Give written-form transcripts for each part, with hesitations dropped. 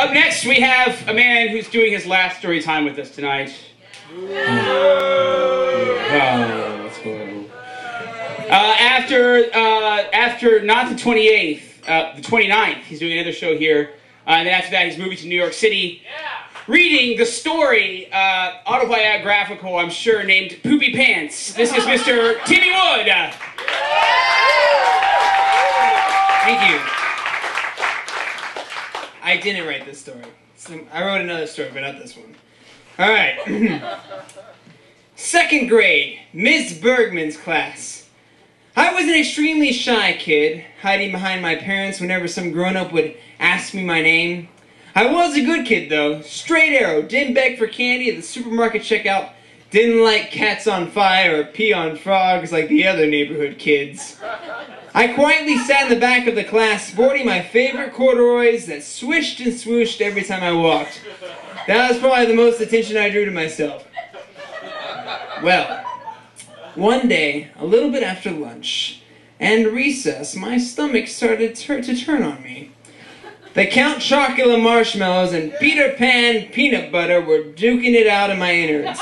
Up next, we have a man who's doing his last story time with us tonight. Let's go. After not the 28th, the 29th, he's doing another show here. And then after that, he's moving to New York City. Reading the story, autobiographical, I'm sure, named Poopy Pants. This is Mr. Timmy Wood. Thank you. I didn't write this story. I wrote another story, but not this one. All right. Second grade, Miss Bergman's class. I was an extremely shy kid, hiding behind my parents whenever some grown-up would ask me my name. I was a good kid, though. Straight arrow, didn't beg for candy at the supermarket checkout, didn't light cats on fire or pee on frogs like the other neighborhood kids. I quietly sat in the back of the class, sporting my favorite corduroys that swished and swooshed every time I walked. That was probably the most attention I drew to myself. Well, one day, a little bit after lunch and recess, my stomach started to turn on me. The Count Chocula marshmallows and Peter Pan peanut butter were duking it out in my innards,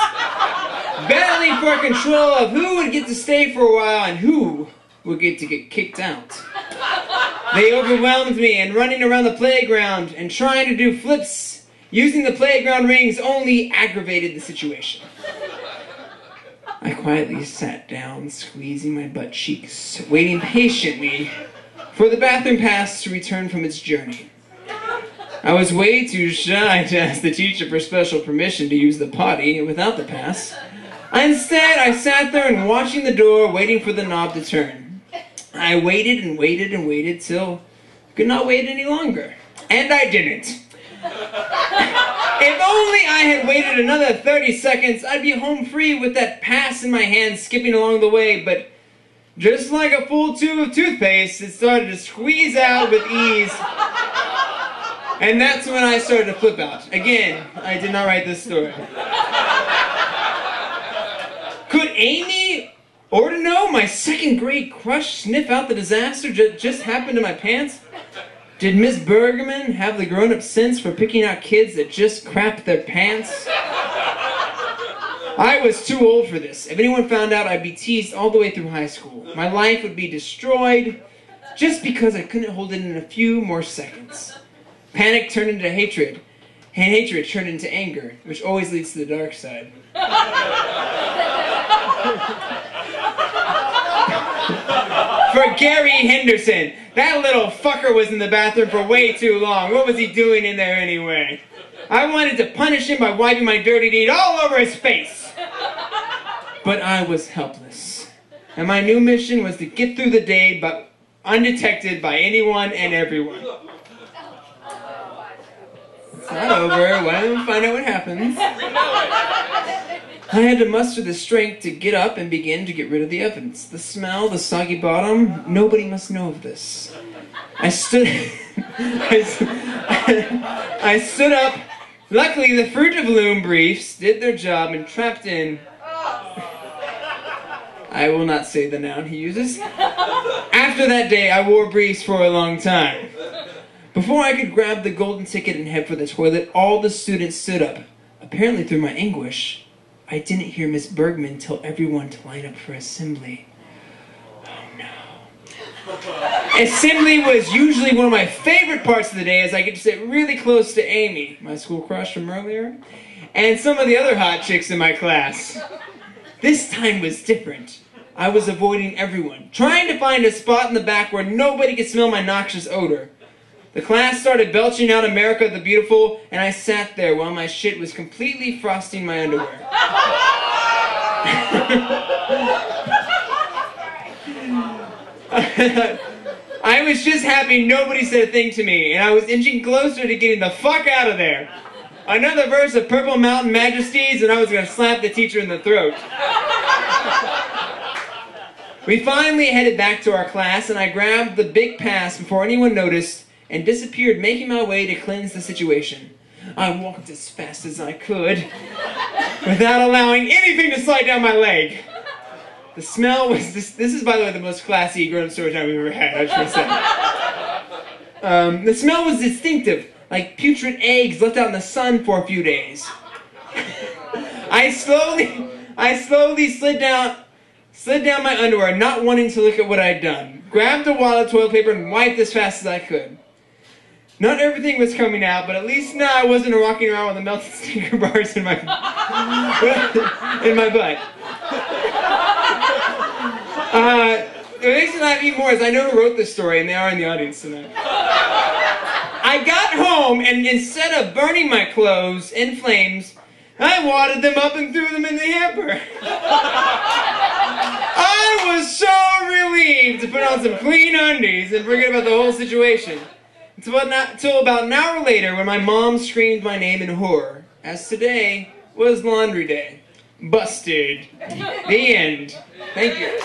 battling for control of who would get to stay for a while and who would get to get kicked out. They overwhelmed me, and running around the playground and trying to do flips using the playground rings only aggravated the situation. I quietly sat down, squeezing my butt cheeks, waiting patiently for the bathroom pass to return from its journey. I was way too shy to ask the teacher for special permission to use the potty without the pass. Instead, I sat there and watching the door, waiting for the knob to turn. I waited and waited and waited till I could not wait any longer. And I didn't. If only I had waited another 30 seconds, I'd be home free with that pass in my hand skipping along the way, but just like a full tube of toothpaste, it started to squeeze out with ease. And that's when I started to flip out. Again, I did not write this story. Could Amy or to know my second grade crush sniff out the disaster just happened to my pants? Did Miss Bergman have the grown-up sense for picking out kids that just crapped their pants? I was too old for this. If anyone found out, I'd be teased all the way through high school. My life would be destroyed just because I couldn't hold it in a few more seconds. Panic turned into hatred, and hatred turned into anger, which always leads to the dark side. For Gary Henderson, that little fucker was in the bathroom for way too long. What was he doing in there anyway? I wanted to punish him by wiping my dirty deed all over his face. But I was helpless. And my new mission was to get through the day but undetected by anyone and everyone. It's not over. Why don't we find out what happens? I had to muster the strength to get up and begin to get rid of the evidence. The smell, the soggy bottom, nobody must know of this. I stood I stood up. Luckily, the Fruit of the Loom briefs did their job and trapped in... I will not say the noun he uses. After that day, I wore briefs for a long time. Before I could grab the golden ticket and head for the toilet, all the students stood up. Apparently, through my anguish, I didn't hear Miss Bergman tell everyone to line up for assembly. Oh no. Assembly was usually one of my favorite parts of the day, as I get to sit really close to Amy, my school crush from earlier, and some of the other hot chicks in my class. This time was different. I was avoiding everyone, trying to find a spot in the back where nobody could smell my noxious odor. The class started belching out America the Beautiful, and I sat there while my shit was completely frosting my underwear. I was just happy nobody said a thing to me, and I was inching closer to getting the fuck out of there. Another verse of Purple Mountain Majesties, and I was going to slap the teacher in the throat. We finally headed back to our class, and I grabbed the big pass before anyone noticed, and disappeared, making my way to cleanse the situation. I walked as fast as I could, without allowing anything to slide down my leg. The smell was... This is, by the way, the most classy grown-up story time we've ever had, I just want to say. The smell was distinctive, like putrid eggs left out in the sun for a few days. I slowly slid down my underwear, not wanting to look at what I'd done. Grabbed a wad of toilet paper and wiped as fast as I could. Not everything was coming out, but at least now I wasn't walking around with the melted Snicker bars in my butt. What makes me laugh even more is I know who wrote this story, and they are in the audience tonight. I got home, and instead of burning my clothes in flames, I wadded them up and threw them in the hamper. I was so relieved to put on some clean undies and forget about the whole situation. Until about an hour later when my mom screamed my name in horror, as today was laundry day. Busted. The end. Thank you.